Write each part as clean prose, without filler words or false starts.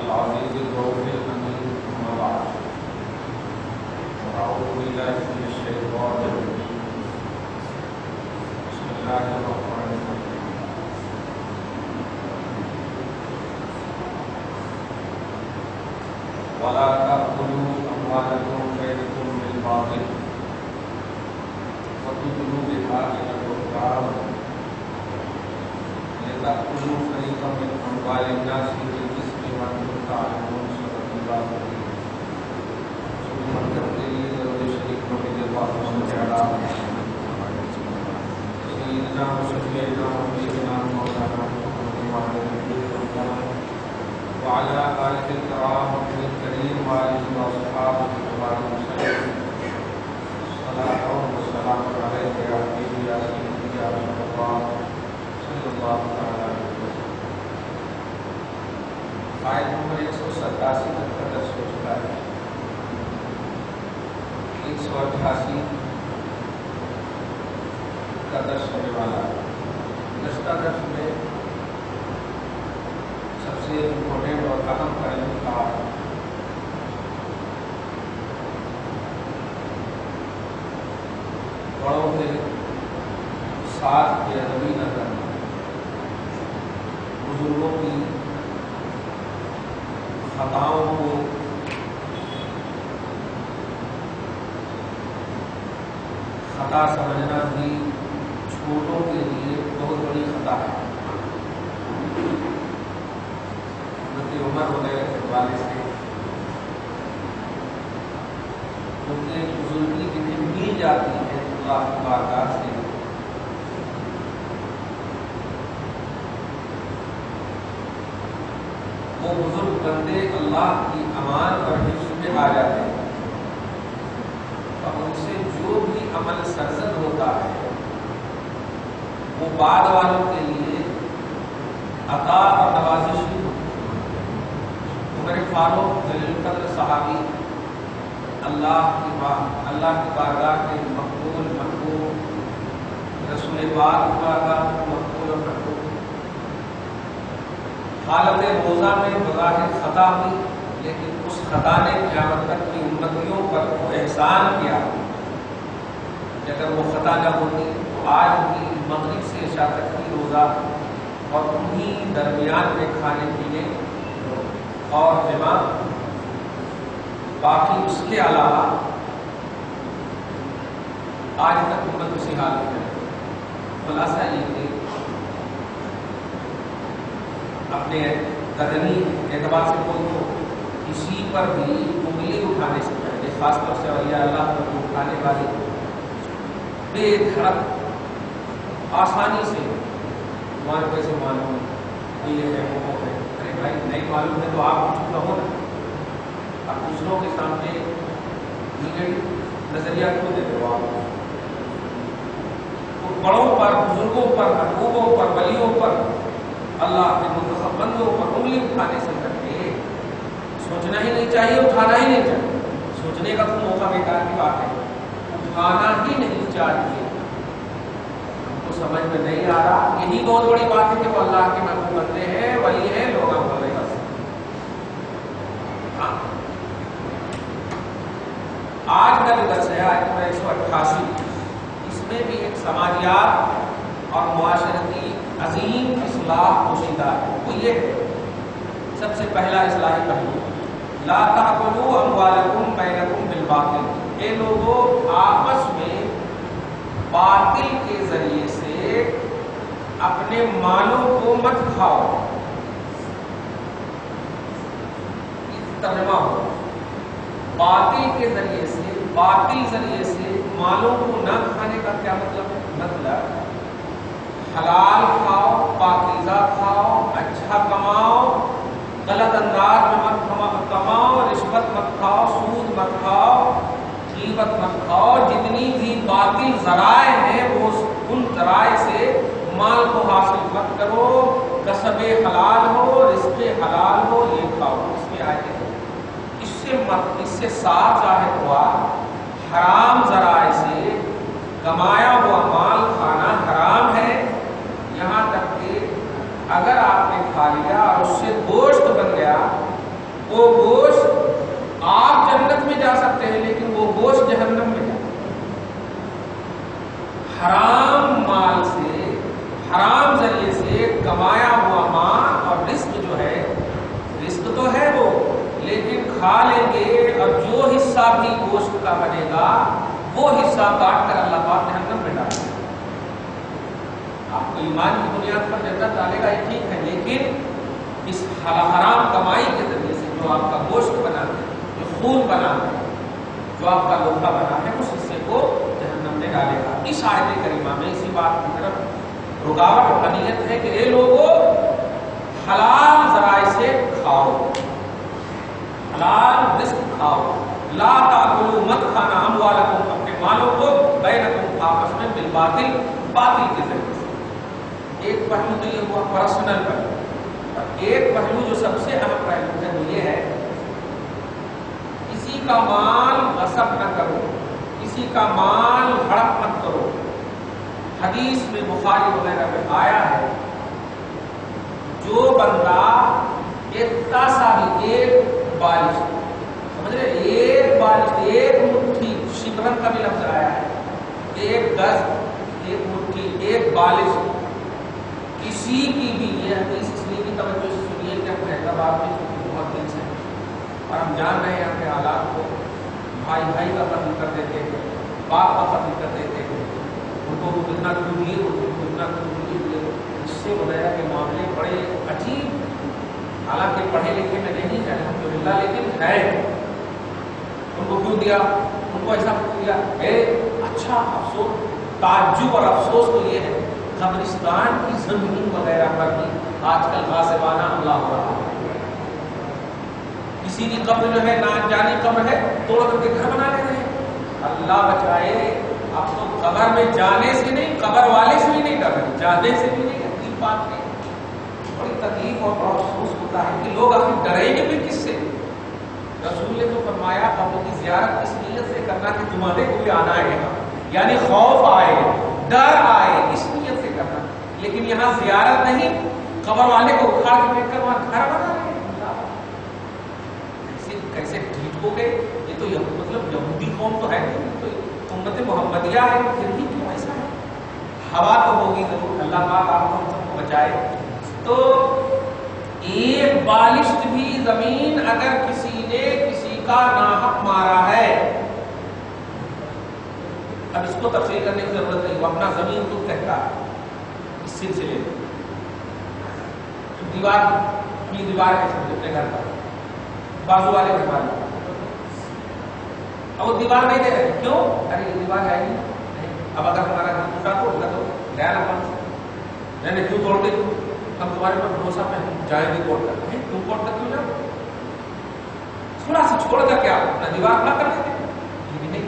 العزيز الرؤوف الحميد أما بعد أعوذ بالله من الشيطان الرجيم بسم الله الرحمن الرحيم ولا تأكلوا أموالكم بينكم بالباطل وتدلوا بها إلى الحكام لتأكلوا فريقا من أموال الناس بالإثم وأنتم تعلمون صدق الله العظيم ثم التقرير والشريك من الله تعالى سيدنا وشفيعنا وحبيبنا مولانا محمد وعلى آله الكرام الكريم وآله وأصحابه وسلم صلاة وسلام عليك يا حبيبي يا سيدي يا رسول الله صلی اللہ تعالیٰ علیہ وسلم۔ آیت نمبر 187 تک کا درس ہو چکا ہے، 188 کا درس ہونے والا ہے۔ گزشتہ درس میں سب سے امپورٹنٹ اور اہم پہلو تھا بڑوں کے ساتھ بے ادبی نہ کرنا، بزرگوں کی خطاؤں کو خطا سمجھنا بھی چھوٹوں کے لیے بہت بڑی خطا ہے۔ حضرت عمر وغیرہ کے حوالے سے کیونکہ بزرگی جتنی مل جاتی ہے اللہ کی بارگاہ سے، وہ بزرگ بندے اللہ کی امان اور حفظ میں آ جاتے ہیں اور ان سے جو بھی عمل سرزد ہوتا ہے وہ بعد والوں کے لیے عطا اور نوازش ہی ہوتی ہے۔ عمر فاروق جلیل القدر صحابی اللہ کی بارگاہ کے مقبول محبوب، رسول پاک کی بارگاہ کے مقبول اور محبوب، حالت روزہ میں بظاہر خطا ہوئی، لیکن اس خطا نے قیامت تک کی امتیوں پر وہ احسان کیا کہ اگر وہ خطا نہ ہوتی تو آج بھی مغرب سے عشاء تک کی روزہ اور انہی درمیان میں کھانے پینے اور جمع، باقی اس کے علاوہ آج تک امت اسی حالت میں ہے۔ خلاصہ یہ کہ اپنے ذہنی اعتبار سے بول تو کسی پر بھی انگلی اٹھانے سے پہلے، خاص طور سے اولیاء اللہ پر اٹھانے والی بے دھڑک آسانی سے تمہارے کیسے معلوم یہ ہے وہ ہے، ارے بھائی نہیں معلوم ہے تو آپ کچھ کہو نا، آپ دوسروں کے سامنے نگیٹو نظریہ کیوں دیتے ہو؟ آپ تو بڑوں پر، بزرگوں پر، محبوبوں پر، ولیوں پر، اللہ کے منتخب بندوں پر انگلی اٹھانے سے کرتے سوچنا ہی نہیں چاہیے، اٹھانا ہی نہیں چاہیے۔ سوچنے کا تو موقع بیکار کی بات ہے، اٹھانا ہی نہیں چاہیے۔ ہم کو سمجھ میں نہیں آ رہا، یہی بہت بڑی بات ہے کہ وہ اللہ کے محبوب بندے ہیں، ولی ہیں، لوگ بولے بس۔ آج کا جو درس ہے آیت نمبر 188، اس میں بھی ایک سماجیات اور معاشرتی عظیم اصلاح پوشیدہ ہے۔ وہ یہ ہے، سب سے پہلا اصلاحی پہلو، لا تأکلوا اموالکم بینکم بالباطل، اے لوگوں آپس میں باطل کے ذریعے سے اپنے مالوں کو مت کھاؤ۔ ترجمہ ہو، باطل کے ذریعے سے، باطل ذریعے سے مالوں کو نہ کھانے کا کیا مطلب ہے؟ مطلب حلال کھاؤ، پاکیزہ کھاؤ، اچھا کماؤ، غلط انداز میں مت کماؤ، رشوت مت کھاؤ، سود مت کھاؤ، غیبت مت کھاؤ، جتنی بھی باطل ذرائع ہیں وہ ان ذرائع سے مال کو حاصل مت کرو، کسب حلال ہو، رزق حلال ہو، یہ کھاؤ۔ اس میں آئے اس سے صاف ظاہر ہوا حرام ذرائع سے کمایا ہوا مال کھانا حرام ہے، یہاں تک کہ اگر آپ نے کھا لیا اور اس سے گوشت بن گیا وہ گوشت آپ جنت میں جا سکتے ہیں لیکن وہ گوشت جہنم میں جا. حرام مال سے، حرام ذریعے سے کمایا ہوا مال اور رزق جو ہے، رزق تو ہے وہ، لیکن کھا لیں گے اور جو حصہ بھی گوشت کا بنے گا وہ حصہ کاٹ کر اللہ پاک جہنم میں ڈالے گا. آپ کو ایمان کی بنیاد پر جنت ڈالے گا یہ ٹھیک ہے، لیکن اس حرام کمائی کے ذریعے سے جو آپ کا گوشت بنا ہے، جو خون بنا ہے، جو آپ کا لوہا بنا ہے، اس حصے کو جہنم میں ڈالے گا. اس آیت کریمہ میں اسی بات کی طرف رکاوٹ اور نیت ہے کہ اے لوگوں حلال ذرائع سے کھاؤ، حلال رزق کھاؤ. لا تاکلوا، مت کھانا اموالکم، اپنے مالوں کو، بینکم، آپس میں، بالباطل، باطل کے ذریعے سے. ایک پہلو تو یہ ہوا پرسنل پہلو، اور ایک پہلو جو سب سے اہم پہلو ہے وہ یہ ہے کسی کا مال غصب نہ کرو، کسی کا مال ہڑپ مت کرو. حدیث میں بخاری وغیرہ میں آیا ہے جو بندہ اتنا سا بھی، ایک بالش، سمجھ رہے، ایک بالش، ایک مٹھی، شبرن کا بھی لفظ آیا ہے، ایک گز، ایک مٹھی، ایک بالش، کسی کی بھی، یہ حدیث اس لیے کی توجہ سے سنیے کہ ہم حیدرآباد میں بہت دن سے اور ہم جان رہے ہیں یہاں کے حالات کو. بھائی بھائی کا قتل کر دیتے ہیں، باپ کا قتل کر دیتے ہیں، ان کو اتنا کیوں دیے، ان کو اتنا کیوں دیے، غصے وغیرہ کے معاملے بڑے عجیب. حالانکہ پڑھے لکھے میں نہیں ہے الحمدللہ، لیکن ہے. ان کو کیوں دیا، ان کو ایسا کیوں دیا؟ اچھا افسوس، تعجب اور افسوس تو یہ ہے قبرستان کی زمین وغیرہ پر بھی آج کل غاصبانہ حملہ ہو رہا ہے. کسی کی قبر جو ہے، ناجانی قبر ہے، توڑ کر کے گھر بنا لے رہے ہیں. اللہ بچائے، اب تو قبر میں جانے سے نہیں، قبر والے سے بھی نہیں ڈر رہے، جانے سے بھی نہیں. عجیب بات ہے، بڑی تکلیف اور بڑا افسوس ہوتا ہے کہ لوگ آخر ڈریں گے پھر کس سے؟ رسول نے تو فرمایا قبر کی زیارت اس نیت سے کرنا کہ تمہارے کو بھی آنا ہے یہاں، یعنی خوف آئے، ڈر آئے، اس نیت سے کرنا. لیکن یہاں زیارت نہیں، قبر والے کو اکھاڑ کے پھینک کر وہاں گھر بنا رہے ہیں. کیسے ٹھیک ہو گئے؟ یہ تو مطلب یہودی قوم تو ہے نہیں، تو امت محمدیہ ہے، پھر بھی کیوں ایسا ہے؟ ہوا تو ہوگی ضرور، اللہ پاک آپ کو ہم سب کو بچائے. تو ایک بالشت بھی زمین اگر کسی نے کسی کا ناحق مارا ہے، اب اس کو تفصیل کرنے کی ضرورت نہیں، وہ اپنا زمین خود کہتا ہے. اس سلسلے میں دیوار، اپنی دیوار ہے اپنے گھر کا، بازو والے گھر والے، اب وہ دیوار نہیں دے رہے، کیوں؟ ارے یہ دیوار ہے نہیں، اب اگر ہمارا گھر ٹوٹا تو اس کا تو گیا نا کون سے، نہیں کیوں توڑ دے، ہم تمہارے پر بھروسہ پہ جائیں گے کوٹ کر. نہیں، تم کوٹ کر کیوں جاؤ، تھوڑا سا چھوڑ کر کے آپ اپنا دیوار کھڑا کر دیتے. یہ بھی نہیں.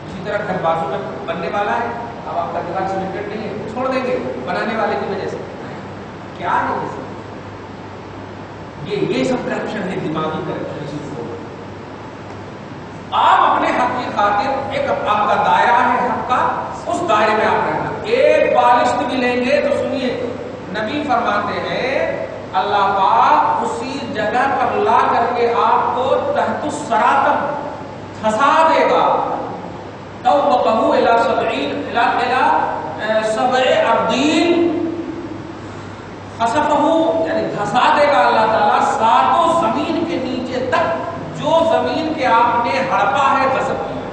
اسی طرح گھر بازو میں بننے والا ہے، اب آپ کا دیوار سیمنٹڈ نہیں ہے، چھوڑ دیں گے بنانے والے کی وجہ سے. کیا ہے یہ سب کرپشن ہے، دماغی کرپشن. چیز کو آپ اپنے حق کی خاطر، ایک آپ کا دائرہ ہے حق کا، اس دائرے میں آپ رہنا. ایک بالشت بھی لیں گے تو سنیے، نبی فرماتے ہیں اللہ پاک اسی جگہ پر لا کر کے آپ کو تحت الثری تک دھسا دے گا. توقہ الی 7 اردین، خسفہ یعنی دھسا دے گا اللہ تعالیٰ 7 زمین کے نیچے تک، جو زمین کے آپ نے ہڑپا ہے، غصب کیا.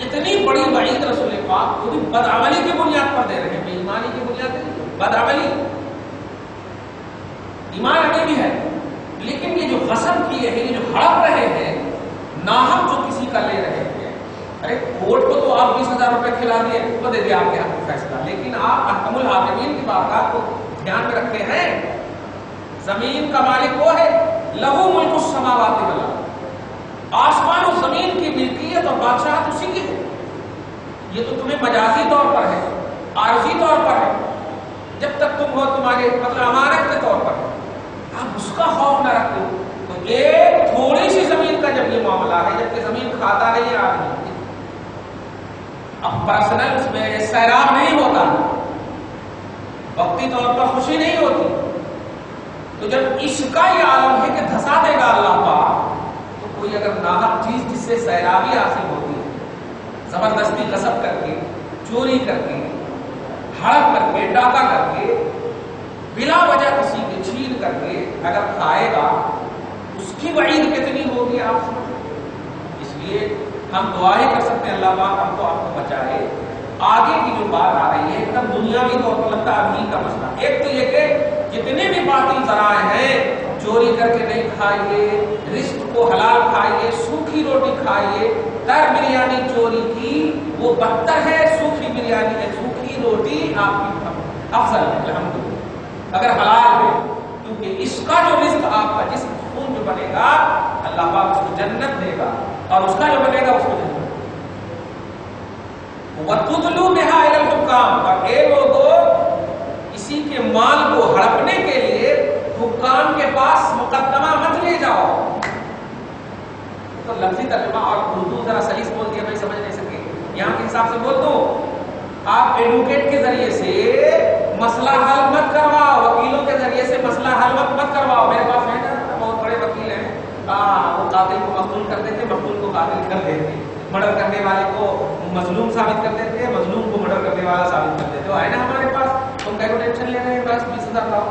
اتنی بڑی وعید رسول پاک وہ بھی بدعملی کی بنیاد پر دے رہے ہیں، بے ایمانی کی بنیاد نہیں، بدعملی. ایمان ابھی بھی ہے، لیکن یہ جو غصب کیے ہیں، یہ جو ہڑپ رہے ہیں، ناحق جو کسی کا لے رہے ہیں. ارے کورٹ کو تو آپ 20,000 روپے کھلا دیے، اس کو دے دیا آپ کے حق میں فیصلہ، لیکن آپ احکم الحاکمین کی بارگاہ کو دھیان میں رکھتے ہیں. زمین کا مالک وہ ہے، لہو ملک السماوات والارض، آسمان و زمین کی ملکیت اور بادشاہت اسی کی ہے. یہ تو تمہیں مجازی طور پر ہے، عارضی طور پر ہے، جب تک تم ہو تمہارے مطلب امانت کے طور پر ہے. آپ اس کا خوف نہ رکھتے ہو. تو ایک تھوڑی سی زمین کا جب یہ معاملہ ہے، جبکہ زمین کھاتا نہیں ہے آدمی، اب پرسنل اس میں سیراب نہیں ہوتا، وقتی طور پر خوشی نہیں ہوتی، تو جب عشق کا یہ عالم ہے کہ دھسا دے گا اللہ پاک، تو کوئی اگر ناحق چیز جس سے سیرابی حاصل ہوتی ہے، زبردستی غصب کر کے، چوری کر کے، ہڑپ کر کے، ڈاکہ کر کے، بلا وجہ کسی کے چھین کر کے اگر کھائے گا، اس کی وعید کتنی ہوگی آپ سمجھیں۔ اس لیے ہم دعا ہی کر سکتے ہیں اللہ پاک ہم کو آپ کو بچائے۔ آگے کی جو بات آ رہی ہے ایک دم دنیاوی طور پر لگتا ہے ابھی کا مسئلہ، ایک تو یہ کہ جتنے بھی باطل ذرائع ہیں، چوری کر کے نہیں کھائیے، رزق کو حلال کھائیے، سوکھی روٹی کھائیے، تر بریانی چوری کی وہ بدتر ہے، سوکھی بریانی ہے، سوکھی روٹی آپ کی افضل ہے الحمدللہ اگر حلال ہے، کیونکہ اس کا جو رزق آپ کا جسم خون جو بنے گا اللہ پاک اس کو جنت دے گا، اور اس کا جو بنے گا اس کو جنت۔ وَتُدْلُوا بِهَا إِلَى الْحُكَّامِ، اور اے لوگوں اسی کے مال کو ہڑپنے کے لیے حکام کے پاس مقدمہ مت لے جاؤ۔ تو لفظی ترجمہ اور اردو ذرا سلیس بول دیا میں سمجھ نہیں سکے، یہاں کے حساب سے بول دو آپ ایڈوکیٹ کے ذریعے سے مسئلہ حل مت کرواؤ، وکیلوں کے ذریعے سے مسئلہ حل مت کرواؤ۔ میرے پاس ہے نا بہت بڑے وکیل ہیں، وہ قاتل کو مقتول کر دیتے، مقتول کو قاتل کر دیتے، مرڈر کرنے والے کو مظلوم ثابت کر دیتے ہیں، مظلوم کو مرڈر کرنے والا ثابت کر دیتے ہو، ہے نا ہمارے پاس، تم کہیں ٹینشن لے رہے ہیں بس 20,000 لاؤ۔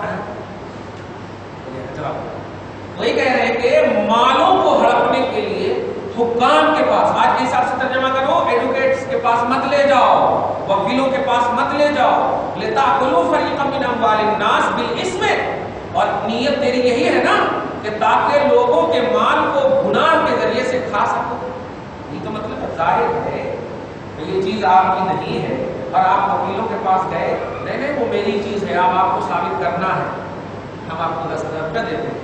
وہی کہہ رہے ہیں کہ مالوں کو ہڑپنے کے لیے حکام کے پاس، آج کے حساب سے ترجمہ کرو، ایڈوکیٹس کے پاس مت لے جاؤ، وکیلوں کے پاس مت لے جاؤ، لِتَأْكُلُوا فَرِيقًا مِنْ أَمْوَالِ النَّاسِ بِالْإِثْمِ، اور نیت تیری یہی ہے نا کہ تاکہ لوگوں کے مال کو گناہ کے ذریعے سے کھا سکو۔ یہ تو مطلب ظاہر ہے کہ یہ چیز آپ کی نہیں ہے اور آپ وکیلوں کے پاس گئے، نہیں وہ میری چیز ہے، اب آپ کو ثابت کرنا ہے، ہم آپ کو 10,000 روپیہ دیتے ہیں،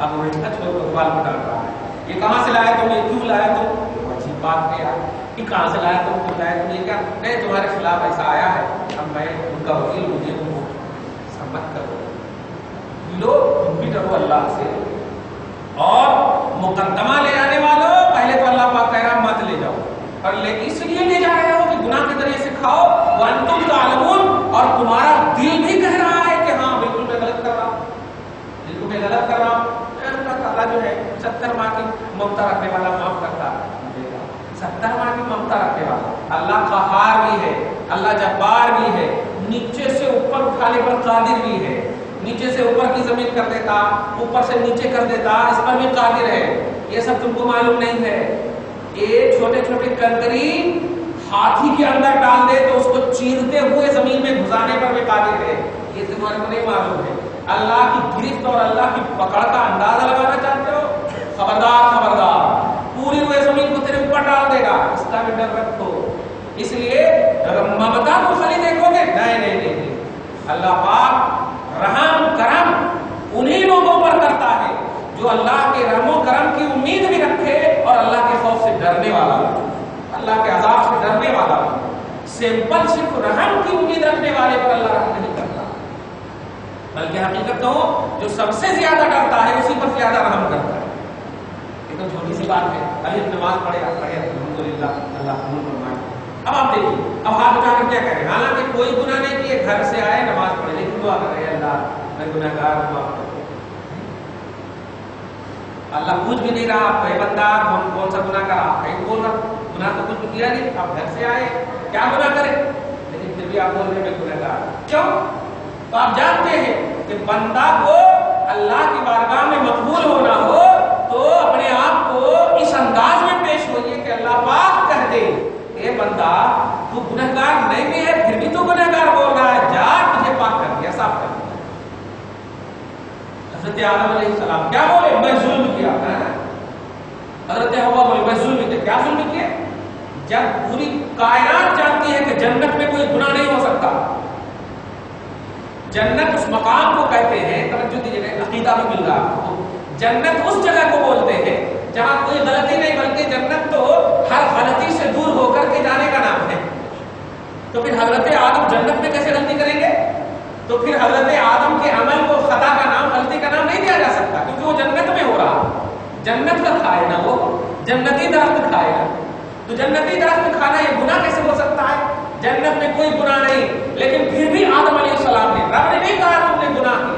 اب وہ چھوڑ کر بال کو ڈال رہا ہے، یہ کہاں سے لایا تم، یہ کیوں لایا تم، وہ عجیب بات ہے یار، یہ کہاں سے لایا تم، کیوں لایا تم، یہ کیا نہیں تمہارے خلاف ایسا آیا ہے، اب میں ان کا وکیل مجھے تم کو سمت کرو، لو تم بھی ڈرو اللہ سے، اور مقدمہ لے آنے والوں پہلے تو اللہ پاک کہہ رہا مت لے جاؤ، اور اس لیے لے جا رہے ہو کہ گناہ کے ذریعے سے کھاؤ، وانتم تعلمون، اور تمہارا دل بھی کہہ رہا ہے کہ ہاں بالکل میں غلط کر رہا ہوں، بالکل میں غلط کر رہا ہوں۔ اللہ جو ہے 70 ماہ کی ممتا رکھنے والا معاف کرتا ہے، 70 ماہ کی ممتا رکھنے والا اللہ قہار بھی ہے، اللہ جبار بھی ہے، نیچے سے اوپر اٹھانے پر قادر بھی ہے، نیچے سے اوپر کی زمین کر دیتا، اوپر سے نیچے کر دیتا، اس پر بھی قادر ہے، یہ سب تم کو معلوم نہیں ہے۔ ایک چھوٹے چھوٹے کنکری ہاتھی کے اندر ڈال دے تو اس کو چیرتے ہوئے زمین میں گھسانے پر بھی قادر ہے، یہ تمہارے کو نہیں معلوم ہے۔ اللہ کی گرفت اور اللہ کی پکڑ کا اندازہ لگانا چاہتے ہو، خبردار خبردار، پوری ہوئے زمین کو تیرے اوپر ڈال دے گا، اس کا بھی ڈر رکھو۔ اس لیے ممتا کو خالی دیکھو گے، نہیں، اللہ پاک رحم کرم انہی لوگوں پر کرتا ہے جو اللہ کے رحم و کرم کی امید بھی رکھے اور اللہ کے خوف سے ڈرنے والا ہو، اللہ کے عذاب سے ڈرنے والا ہو۔ سمپل صرف رحم کی امید رکھنے والے پر اللہ رحم نہیں کرتا، بلکہ حقیقت تو جو سب سے زیادہ ڈرتا ہے اسی پر زیادہ رحم کرتا ہے۔ یہ تو چھوٹی سی بات ہے، علی نماز پڑھے الحمدللہ، اللہ قبول فرمائے۔ اب آپ دیکھیے، اب ہاتھ اٹھا کر کیا کریں، حالانکہ کوئی گناہ نہیں کیے، گھر سے آئے نماز پڑھے، لیکن دعا کر رہے ہیں اللہ میں گناہ گار ہوں، معاف کر۔ اللہ پوچھ بھی نہیں رہا آپ اے بندہ کون سا گناہ کرا، کہیں بول رہا گناہ تو کچھ کیا نہیں، آپ گھر سے آئے کیا گناہ کرے، لیکن پھر بھی آپ بول رہے ہیں میں گناہ گار، کیوں؟ تو آپ جانتے ہیں کہ بندہ کو اللہ کی بارگاہ میں مقبول ہونا ہو تو اپنے آپ کو اس انداز میں پیش ہوئیے کہ اللہ پاک کہہ دے اے بندہ تو گنہگار نہیں بھی ہے پھر بھی تو گنہگار بول رہا ہے، جا تجھے پاک کر دیا، صاف کر دیا۔ حضرت آدم علیہ السلام کیا بولے، میں ظلم کیا، حضرت حوا بولے میں ظلم کیا، کیا ظلم کیا؟ جب پوری کائنات جانتی ہے کہ جنت میں کوئی گناہ نہیں ہو سکتا، جنت اس مقام کو کہتے ہیں، توجہ دیجیے عقیدہ میں مل رہا، جنت اس جگہ کو بولتے ہیں جہاں کوئی غلطی نہیں، بلکہ جنت تو ہر غلطی سے دور ہو کر کے جانے کا نام ہے۔ تو پھر حضرت آدم جنت میں کیسے غلطی کریں گے؟ تو پھر حضرت آدم کے عمل کو خطا کا نام، غلطی کا نام نہیں دیا جا سکتا، کیونکہ وہ جنت میں ہو رہا، جنت کا کھائے نا، وہ جنتی درخت کھائے نا، تو جنتی درخت کھانا یہ گناہ کیسے ہو سکتا ہے؟ جنت میں کوئی گناہ نہیں، لیکن پھر بھی آدم علیہ السلام نے، رب نے نہیں کہا تم نے گناہ کیا،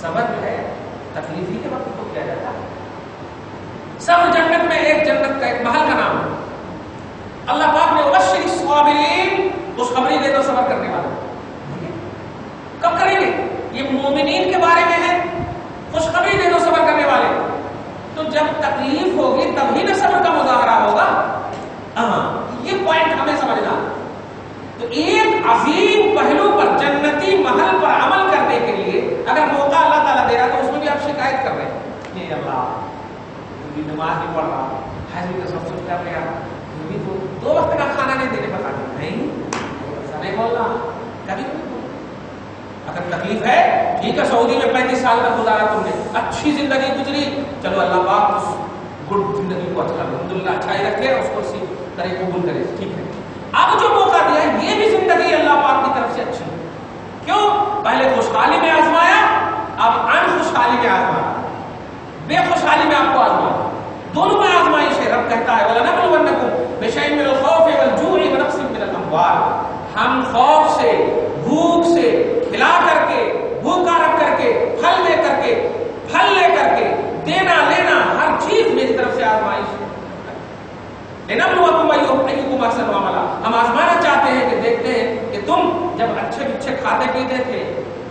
صبر جو ہے تکلیف ہی کے وقت کو کیا جاتا ہے. سب جنت میں ایک جنت کا ایک محل کا نام ہے. اللہ پاک نے وبشر الصابرین خوشخبری دے دو صبر کرنے والے. کب کریں گے؟ یہ مومنین کے بارے میں ہے. خوشخبری دے دو صبر کرنے والے. تو جب تکلیف ہوگی تبھی نہ صبر کا مظاہرہ ہوگا. ہاں یہ پوائنٹ ہمیں سمجھنا. تو ایک عظیم پہلو پر جنتی محل پر عمل کرنے کے لیے اگر موقع اللہ تعالیٰ دے رہا تو اس میں بھی آپ شکایت کر رہے ہیں یہ اللہ نماز نہیں پڑھ رہا, حج بھی تو سب کچھ کر لیا, بھی تو 2 وقت کا کھانا نہیں دینے پتا نہیں, ایسا نہیں بولنا کبھی. اگر تکلیف ہے ٹھیک ہے, سعودی میں 35 سال کا گزارا تم نے, اچھی زندگی گزری, چلو اللہ پاک اس گڈ زندگی کو اچھا الحمدللہ اچھائی رکھے, اس کو اسی طرح قبول کرے, ٹھیک ہے. اب جو موقع دیا ہے یہ بھی زندگی اللہ پاک کی طرف سے اچھی ہے. کیوں؟ پہلے خوشحالی میں آزمایا, اب ان خوشحالی میں آزمایا, بے خوشحالی میں آپ کو آزمایا, دونوں میں آزمائش ہے. رب کہتا ہے وَلَنَبْلُوَنَّكُمْ بِشَيْءٍ مِّنَ الْخَوْفِ وَالْجُوعِ وَنَقْصٍ مِّنَ الْأَمْوَالِ. ہم خوف سے, بھوک سے, کھلا کر کے, بھوکا رکھ کر کے, پھل دے کر کے, پھل لے کر کے, دینا لینا ہر چیز میری طرف سے آزمائش ہے. لِنَبْلُوَكُمْ أَيُّكُمْ أَحْسَنُ عَمَلًا. ہم آزمانا چاہتے ہیں کہ دیکھتے ہیں کہ تم جب اچھے اچھے کھاتے پیتے تھے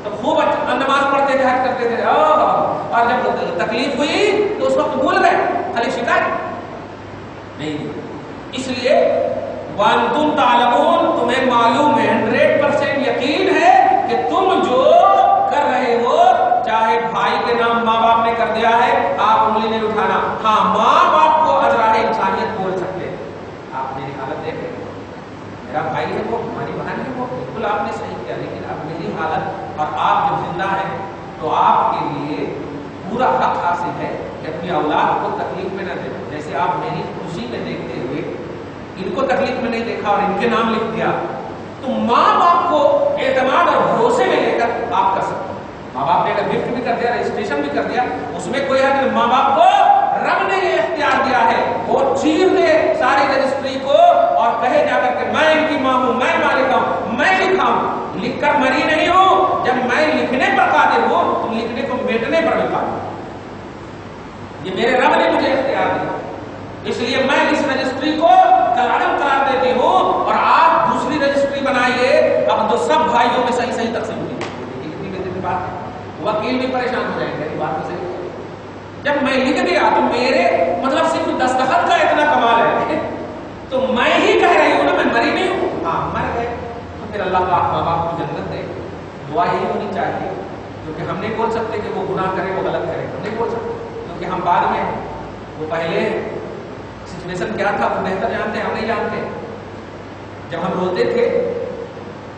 تو خوب نماز پڑھتے تھے, حج کرتے تھے, اور جب تکلیف ہوئی تو اس وقت بھول گئے, خالی شکایت نہیں. اس لیے وَأَنْتُمْ تَعْلَمُونَ, تمہیں معلوم ہے, 100% یقین ہے کہ تم جو کر رہے ہو, چاہے بھائی کے نام ماں باپ نے کر دیا ہے, آپ انگلی نہیں اٹھانا. ہاں ماں باپ کو اجراء انسانیت بول سکتے ہیں. آپ میری حالت دیکھیں, میرا بھائی ہے وہ, ہماری بہن ہے وہ, بالکل آپ نے صحیح کیا, لیکن اب میری حالت اور آپ جب زندہ ہیں تو آپ کے لیے پورا حق حاصل ہے کہ اپنی اولاد کو تکلیف میں نہ دیں. جیسے آپ میری خوشی میں دیکھتے ہوئے ان کو تکلیف میں نہیں دیکھا اور ان کے نام لکھ دیا, تو ماں باپ کو اعتماد اور بھروسے میں لے کر آپ کر سکتے. ماں باپ نے اگر گفٹ بھی کر دیا, رجسٹریشن بھی کر دیا, اس میں کوئی حق نہیں. ماں باپ کو رب نے یہ اختیار دیا ہے, وہ چیر دے ساری رجسٹری کو اور کہے جا کر کہ میں ان کی ماں ہوں, میں مالک ہوں, میں لکھا ہوں. لکھ کر مری نہیں ہوں, جب میں لکھنے پر قادر ہوں تو لکھنے کو میٹنے پر بھی قادر ہوں. یہ میرے رب نے مجھے اختیار دیا, اس لیے میں اس رجسٹری کو کلعدم قرار دیتی ہوں اور آپ دوسری رجسٹری بنائیے. اب تو سب بھائیوں میں صحیح صحیح تقسیم ہوئی. وکیل بھی پریشان ہو جائیں گے, بات تو صحیح ہے. جب میں لکھ دیا تو میرے مطلب صرف دستخط کا اتنا کمال ہے, تو میں ہی کہہ رہی ہوں نا, میں مری نہیں ہوں. ہاں مر گئے تو پھر اللہ پاک ماں باپ کو جنت دے. دعا یہی ہونی چاہیے, کیونکہ ہم نہیں بول سکتے کہ وہ گناہ کرے, وہ غلط کرے, ہم نہیں بول سکتے, کیونکہ ہم بعد میں, وہ پہلے سچویشن کیا تھا وہ بہتر جانتے ہیں, ہم نہیں جانتے. جب ہم روتے تھے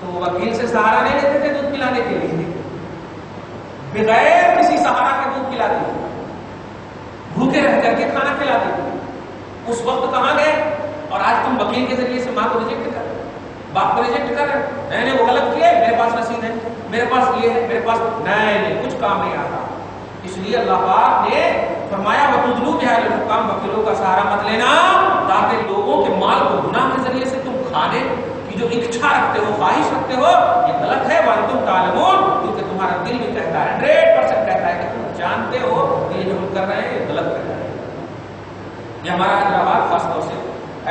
تو وکیل سے سہارا نہیں لیتے تھے دودھ پلانے کے لیے, بغیر کسی سہارا کے دودھ پلاتے تھے, بھوکے رہ کر کے کھانا کھلاتے تھے. اس وقت کہاں گئے؟ اور آج تم وکیل کے ذریعے سے ماں کو ریجیکٹ کر رہے, باپ کو ریجیکٹ کر رہے. میں نے وہ غلط کیا, میرے پاس رسید ہے, میرے پاس یہ ہے, میرے پاس نہیں, کچھ کام نہیں آتا. اس لیے اللہ پاک نے فرمایا وَتُدْلُوا بِهَا الْحُكَامَ, وکیلوں کا سہارا مت لینا تاکہ لوگوں کے مال کو گناہ کے ذریعے سے تم کھانے کی جو اچھا رکھتے ہو, خواہش رکھتے ہو, یہ غلط ہے. وَأَنْتُمْ تَعْلَمُونَ, کیونکہ تمہارا دل بھی کہتا ہے, 100% کہتا ہے کہ تم جانتے ہو کہ یہ جو ہم کر رہے ہیں یہ غلط کر رہے ہیں. یہ ہمارا حیدرآباد خاص طور سے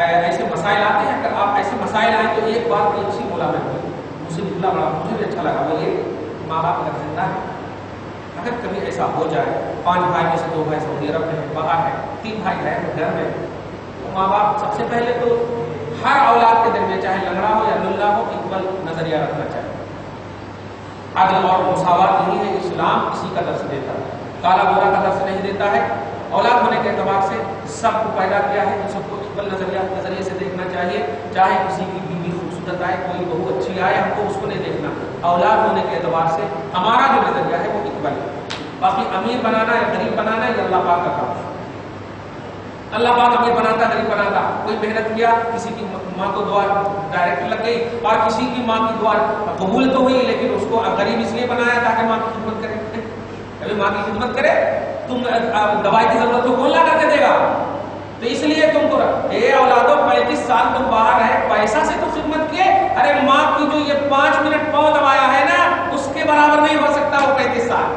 ایسے مسائل آتے ہیں. اگر آپ ایسے مسائل آئیں تو ایک بات بھی اچھی بولا میں نے, مجھے بولا بڑا, مجھے بھی اچھا لگا, وہ یہ ماں باپ اگر زندہ ہے, اگر کبھی ایسا ہو جائے, 5 بھائی میں سے 2 بھائی سعودی عرب میں باہر ہے, 3 بھائی ہے گھر میں, تو ماں باپ سب سے پہلے تو ہر اولاد کے درمیان چاہے لنگڑا ہو یا للہ ہو, اکول نظریہ رکھنا چاہیے. عدل اور مساوات نہیں ہے, اسلام اسی کا درس دیتا ہے, کالا گورا کا درس نہیں دیتا ہے. اولاد ہونے کے اعتبار سے سب کو پیدا کیا ہے, سب کو اکول نظریے سے دیکھنا چاہیے. چاہے کسی کی بیوی خوبصورت آئے, کوئی بہو اچھی آئے, ہم کو اس کو نہیں دیکھنا. اولاد ہونے کے اعتبار سے ہمارا جو نظریہ ہے وہ اکول ہے. باقی امیر بنانا یا غریب بنانا یہ اللہ پاک کا کام ہے. اللہ پاک امیر بناتا, غریب بناتا. کوئی محنت کیا, کسی کی ماں کو دعا ڈائریکٹ لگ گئی, اور کسی کی ماں کی دعا قبول تو ہوئی, لیکن اس کو غریب اس لیے بنایا تاکہ ماں کی خدمت کرے. کبھی ماں کی خدمت کرے, تم دوائی کی ضرورت تو کون لا کر کے دے گا؟ تو اس لیے تم کو اے اولادو 35 سال تم باہر رہے, پیسہ سے تو خدمت کیے. ارے ماں کی جو یہ 5 منٹ پاؤں دبایا ہے نا, اس کے برابر نہیں ہو سکتا وہ 35 سال.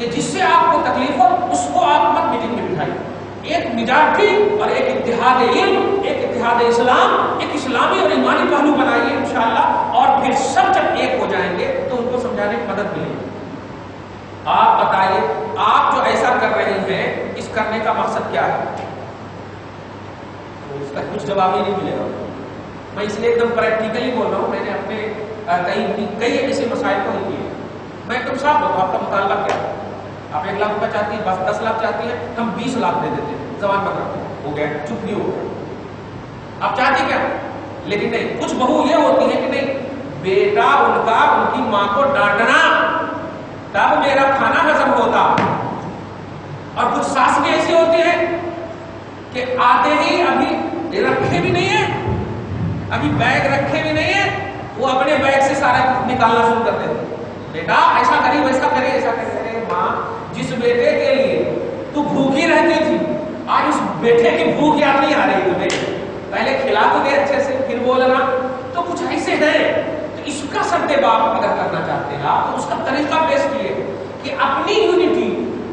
کہ جس سے آپ کو تکلیف ہو اس کو آپ مت میٹنگ میں بٹھائیے. ایک میجارٹی اور ایک اتحاد علم، ایک اتحاد اسلام، ایک اسلامی اور ایمانی پہلو بنائیے انشاءاللہ، اور پھر سب جب ایک ہو جائیں گے تو ان کو سمجھانے کی مدد ملے گی. آپ بتائیے، آپ جو ایسا کر رہے ہیں اس کرنے کا مقصد کیا ہے؟ تو اس کا کچھ جواب ہی نہیں ملے گا. میں اس لیے ایک دم پریکٹیکلی بول رہا ہوں. میں نے اپنے کئی ایسے مسائل کو حل کیے. میں ایک دم صاف بولوں، آپ کا مطالبہ کیا ہے؟ آپ 1 لاکھ روپے چاہتی ہیں، بس 10 لاکھ چاہتی ہیں، ہم 20 لاکھ دے دیتے ہیں، زبان پر رکھتے ہیں، ہو گیا، چپ بھی ہو گیا. آپ چاہتی کیا؟ لیکن نہیں، کچھ بہو یہ ہوتی ہے کہ نہیں، بیٹا ان کا ان کی ماں کو ڈانٹنا تب میرا کھانا ہضم ہوتا. اور کچھ ساس بھی ایسی ہوتی ہے کہ آتے ہی ابھی رکھے بھی نہیں ہیں، ابھی بیگ رکھے بھی نہیں ہیں، وہ اپنے بیگ سے سارا نکالنا شروع کر دیتے. بیٹا ایسا کری، ویسا کرے، ایسا کرے. ارے ماں، جس بیٹے کے لیے تو بھوکی رہتی تھی آج اس بیٹے کی بھوک یاد نہیں آ رہی تمہیں. پہلے کھلا تو دے اچھے سے، پھر بولنا. تو کچھ ایسے ہیں تو اس کا سدے باپ اگر کرنا چاہتے ہیں آپ تو اس کا طریقہ پیش کیے کہ اپنی یونٹی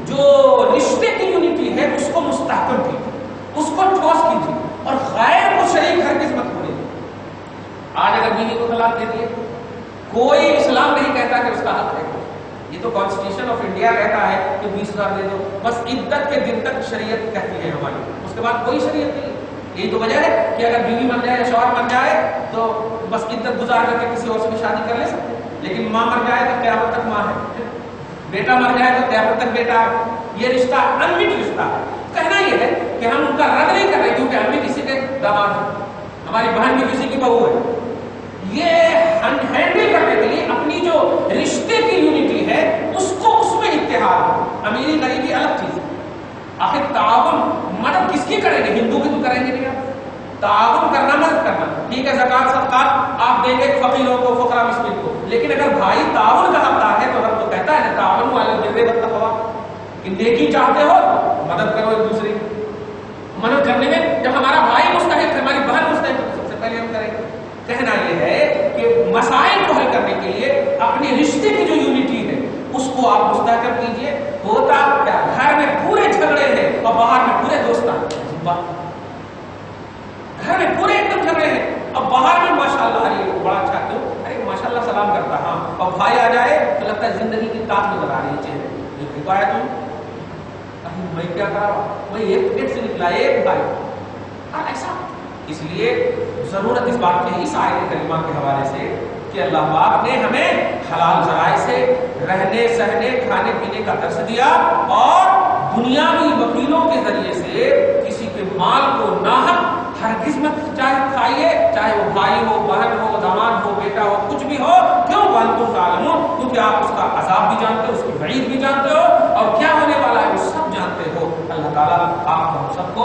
جو رشتے کی یونٹی ہے اس کو مستحکم کیجیے، اس کو ٹھوس کیجیے، اور غیر کو شریک ہرگز مت ہونے. آج اگر بیوی کو طلاق دے دیے، کوئی اسلام نہیں کہتا کہ اس کا حق ہے. یہ تو کانسٹیٹیوشن آف انڈیا کہتا ہے کہ 20,000 دے دو، بس عدت کے دن تک شریعت کہتی ہے ہماری، اس کے بعد کوئی شریعت نہیں. یہی تو وجہ ہے کہ اگر بیوی بن جائے یا شوہر بن جائے تو بس عدت گزار کر کے کسی اور سے بھی شادی کر لے سکتے، لیکن ماں مر جائے تو قیامت تک ماں ہے، بیٹا مر جائے تو قیامت تک بیٹا ہے. یہ رشتہ انمٹ رشتہ ہے. کہنا یہ ہے کہ ہم ان کا رد نہیں کر رہے کیونکہ ہم بھی کسی کے داماد ہیں، ہماری بہن بھی کسی کی بہو ہے. یہ ہینڈل کرنے کے لیے اپنی جو رشتے کی یونٹی ہے اس کو، اس میں اتحاد. امیری غریبی الگ چیز ہے. آخر تعاون مدد کس کی کریں گے؟ ہندو کی تو کریں گے نہیں. آپ تعاون کرنا، مدد کرنا ٹھیک ہے، زکات صدقات آپ دیں گے فقیروں کو، فقراء مسکین کو، لیکن اگر بھائی تعاون کا حقدار ہے تو رب تو کہتا ہے نا تعاون علی البر والتقوی، کہ نیکی چاہتے ہو مدد کرو ایک دوسرے کی. مدد کرنے میں جب ہمارا بھائی مستحق ہے، ہماری بہن مستحق ہے، سب سے پہلے ہم کریں گے. کہنا یہ ہے کہ مسائل کو حل کرنے کے لیے اپنے رشتے کی جو یونٹی ہے اس کو آپ مستحکم کیجیے. ہوتا کیا، گھر میں پورے جھگڑے ہیں اور باہر میں پورے دوستان. گھر میں پورے ایک دم جھگڑے ہیں اور باہر میں ماشاءاللہ، ارے بڑا اچھا کیوں، ارے ماشاءاللہ سلام کرتا. ہاں، اور بھائی آ جائے تو لگتا ہے زندگی کی تاک نظر آ رہی ہے چہرے. یہ کیوں آیا تم؟ میں کیا کرا، میں ایک پیٹ سے نکلا ایک بھائی. ایسا اس لیے ضرورت اس بات کی اس آیت کریمہ کے حوالے سے کہ اللہ پاک نے ہمیں حلال ذرائع سے رہنے سہنے کھانے پینے کا درس دیا، اور دنیاوی وکیلوں کے ذریعے سے کسی کے مال کو ناحق ہرگز مت چاہے کھائیے، چاہے وہ بھائی ہو، بہن ہو، داماد ہو، بیٹا ہو، کچھ بھی ہو. کیوں؟ وانتم تعلمون، کیونکہ آپ اس کا عذاب بھی جانتے ہو، اس کی وعید بھی جانتے ہو، اور کیا ہونے والا ہے وہ سب جانتے ہو. اللہ تعالیٰ آپ